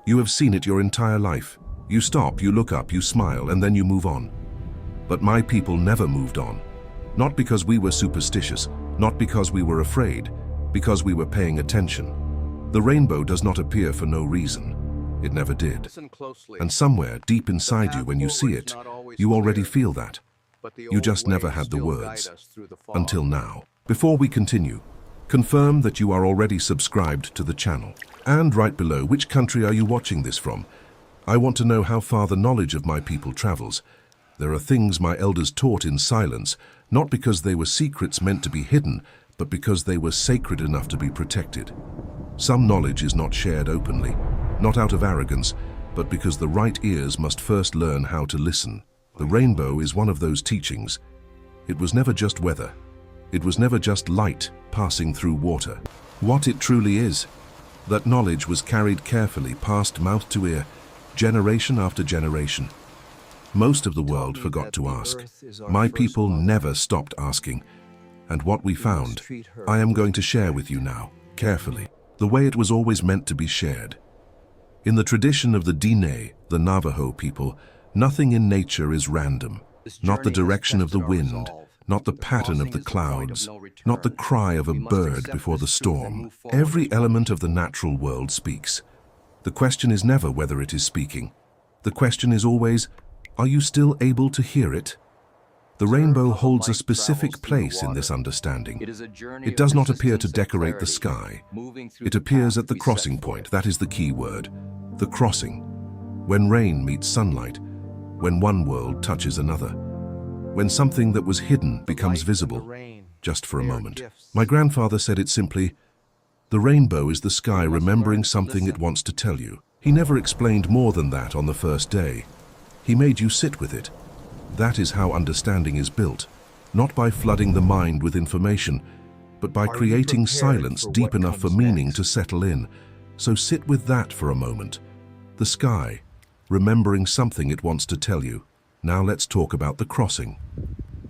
You have seen it your entire life. You stop, you look up, you smile, and then you move on. But my people never moved on. Not because we were superstitious, not because we were afraid, because we were paying attention. The rainbow does not appear for no reason. It never did. And somewhere deep inside you, when you see it, you already feel that. You just never had the words. Until now. Before we continue, confirm that you are already subscribed to the channel. And right below, which country are you watching this from? I want to know how far the knowledge of my people travels. There are things my elders taught in silence, not because they were secrets meant to be hidden, but because they were sacred enough to be protected. Some knowledge is not shared openly, not out of arrogance, but because the right ears must first learn how to listen. The rainbow is one of those teachings. It was never just weather. It was never just light passing through water. What it truly is, that knowledge was carried carefully past mouth to ear, generation after generation. Most of the world forgot to ask. My people never stopped asking. And what we found, I am going to share with you now, carefully, the way it was always meant to be shared. In the tradition of the Diné, the Navajo people, nothing in nature is random. Not the direction of the wind, not the pattern of the clouds, not the cry of a bird before the storm. Every element of the natural world speaks. The question is never whether it is speaking. The question is always, are you still able to hear it? The rainbow holds a specific place in this understanding. It does not appear to decorate the sky. It appears at the crossing point. That is the key word. The crossing. When rain meets sunlight. When one world touches another. When something that was hidden becomes visible. Just for a moment. My grandfather said it simply, the rainbow is the sky remembering something it wants to tell you. He never explained more than that on the first day. He made you sit with it. That is how understanding is built, not by flooding the mind with information, but by creating silence deep enough for meaning to settle in. So sit with that for a moment. The sky, remembering something it wants to tell you. Now let's talk about the crossing.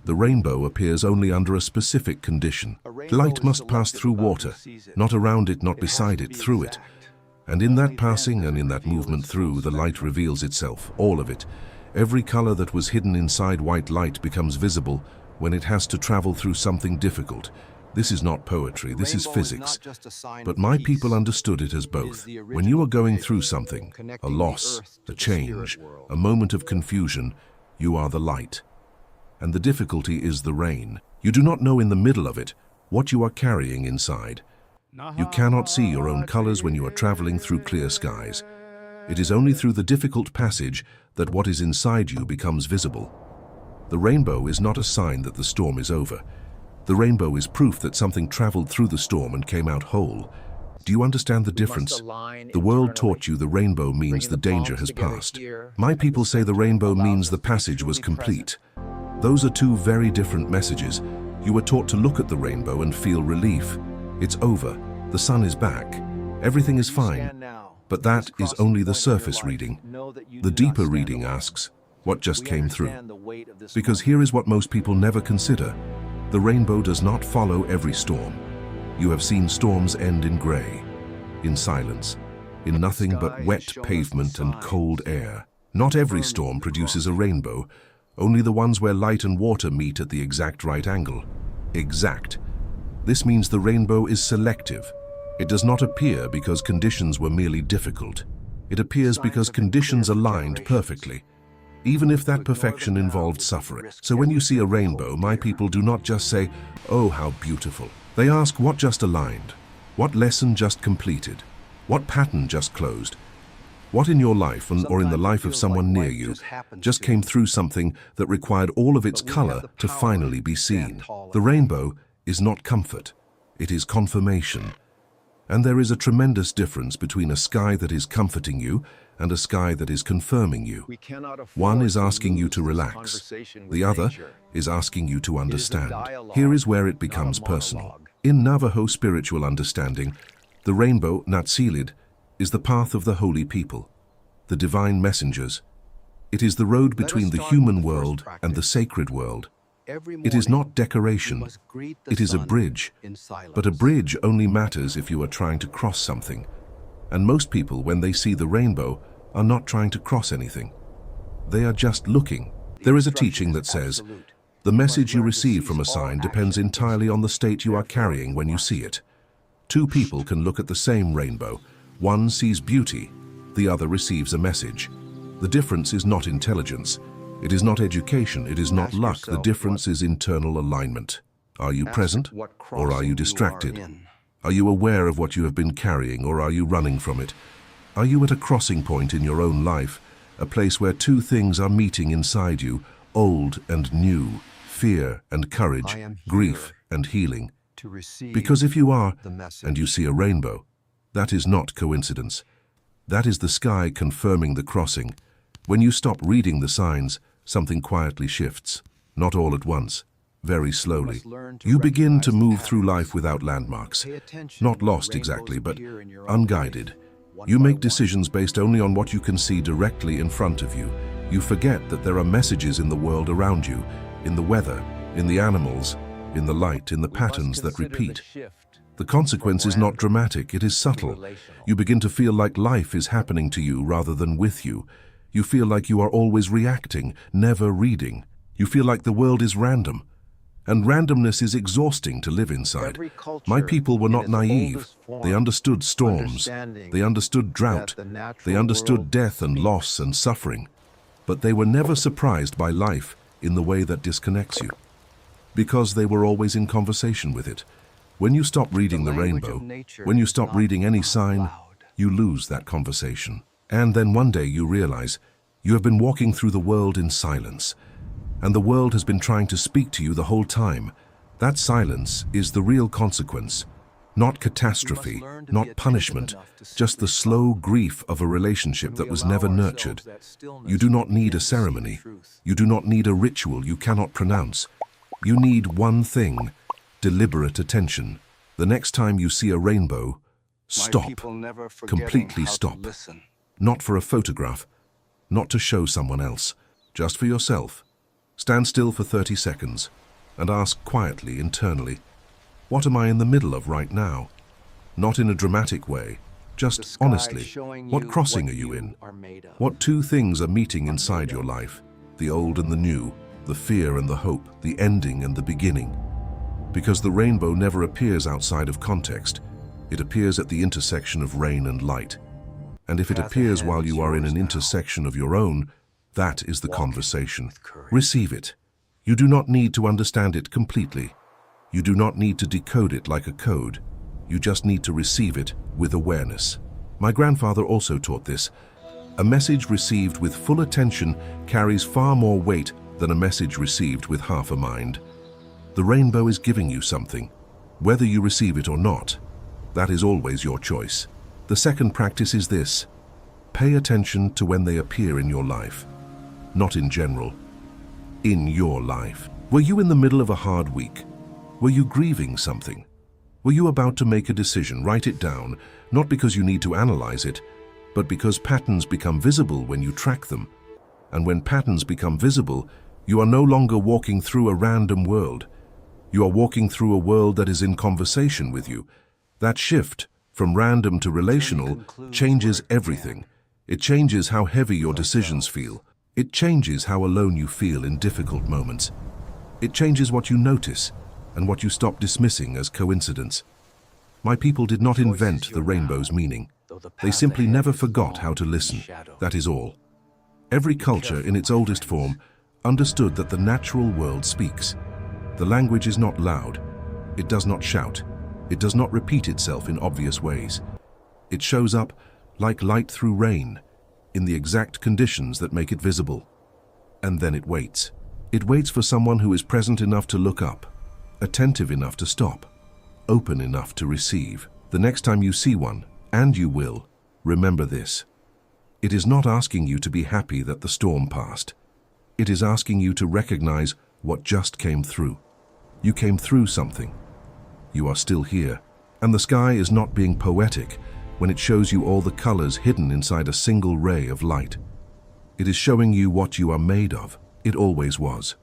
The rainbow appears only under a specific condition. Light must pass through water, not around it, not beside it, through it. And in that passing and in that movement through, the light reveals itself, all of it. Every color that was hidden inside white light becomes visible when it has to travel through something difficult. This is not poetry, this is physics. But my people understood it as both. When you are going through something, a loss, a change, a moment of confusion, you are the light. And the difficulty is the rain. You do not know in the middle of it what you are carrying inside. You cannot see your own colors when you are traveling through clear skies. It is only through the difficult passage that what is inside you becomes visible. The rainbow is not a sign that the storm is over. The rainbow is proof that something traveled through the storm and came out whole. Do you understand the difference? The world taught you the rainbow means the danger has passed. My people say the rainbow means the passage was complete. Those are two very different messages. You were taught to look at the rainbow and feel relief. It's over. The sun is back. Everything is fine. But that is only the surface reading. The deeper reading asks, what just came through? Because here is what most people never consider. The rainbow does not follow every storm. You have seen storms end in gray, in silence, in nothing but wet pavement and cold air. Not every storm produces a rainbow, only the ones where light and water meet at the exact right angle. Exact. This means the rainbow is selective. It does not appear because conditions were merely difficult. It appears because conditions aligned perfectly, even if that perfection involved suffering. So when you see a rainbow, my people do not just say, oh, how beautiful. They ask what just aligned, what lesson just completed, what pattern just closed, what in your life or in the life of someone near you just came through something that required all of its color to finally be seen. The rainbow is not comfort, it is confirmation. And there is a tremendous difference between a sky that is comforting you and a sky that is confirming you. One is asking you to relax. The other is asking you to understand. Here is where it becomes personal. In Navajo spiritual understanding, the rainbow, Natsilid, is the path of the holy people, the divine messengers. It is the road between the human world and the sacred world. It is not decoration, it is a bridge, but a bridge only matters if you are trying to cross something. And most people, when they see the rainbow, are not trying to cross anything. They are just looking. There is a teaching that says, the message you receive from a sign depends entirely on the state you are carrying when you see it. Two people can look at the same rainbow. One sees beauty, the other receives a message. The difference is not intelligence. It is not education. It is not luck. The difference is internal alignment. Are you present, or are you distracted? Are you aware of what you have been carrying, or are you running from it? Are you at a crossing point in your own life, a place where two things are meeting inside you, old and new, fear and courage, grief and healing? Because if you are, and you see a rainbow, that is not coincidence. That is the sky confirming the crossing. When you stop reading the signs, something quietly shifts, not all at once, very slowly. You begin to move through life without landmarks, not lost exactly, but unguided. You make decisions based only on what you can see directly in front of you. You forget that there are messages in the world around you, in the weather, in the animals, in the light, in the patterns that repeat. The consequence is not dramatic, it is subtle. You begin to feel like life is happening to you rather than with you. You feel like you are always reacting, never reading. You feel like the world is random. And randomness is exhausting to live inside. My people were not naive. They understood storms. They understood drought. They understood death and loss and suffering. But they were never surprised by life in the way that disconnects you, because they were always in conversation with it. When you stop reading the rainbow, when you stop reading any sign, you lose that conversation. And then one day you realize you have been walking through the world in silence, and the world has been trying to speak to you the whole time. That silence is the real consequence, not catastrophe, not punishment, just the slow grief of a relationship that was never nurtured. You do not need a ceremony. You do not need a ritual you cannot pronounce. You need one thing: deliberate attention. The next time you see a rainbow, stop, completely stop. Not for a photograph, not to show someone else, just for yourself. Stand still for 30 seconds and ask quietly, internally, what am I in the middle of right now? Not in a dramatic way, just honestly. What crossing are you in? What two things are meeting inside your life? The old and the new, the fear and the hope, the ending and the beginning. Because the rainbow never appears outside of context. It appears at the intersection of rain and light. And if it appears while you are in an intersection of your own, that is the conversation. Receive it. You do not need to understand it completely. You do not need to decode it like a code. You just need to receive it with awareness. My grandfather also taught this. A message received with full attention carries far more weight than a message received with half a mind. The rainbow is giving you something, whether you receive it or not. That is always your choice. The second practice is this: pay attention to when they appear in your life. Not in general, in your life. Were you in the middle of a hard week? Were you grieving something? Were you about to make a decision? Write it down, not because you need to analyze it, but because patterns become visible when you track them. And when patterns become visible, you are no longer walking through a random world. You are walking through a world that is in conversation with you. That shift from random to relational changes everything. It changes how heavy your decisions feel. It changes how alone you feel in difficult moments. It changes what you notice and what you stop dismissing as coincidence. My people did not invent the rainbow's meaning. They simply never forgot how to listen. That is all. Every culture in its oldest form understood that the natural world speaks. The language is not loud. It does not shout. It does not repeat itself in obvious ways. It shows up like light through rain, in the exact conditions that make it visible. And then it waits. It waits for someone who is present enough to look up, attentive enough to stop, open enough to receive. The next time you see one, and you will, remember this. It is not asking you to be happy that the storm passed. It is asking you to recognize what just came through. You came through something. You are still here. And the sky is not being poetic when it shows you all the colors hidden inside a single ray of light. It is showing you what you are made of. It always was.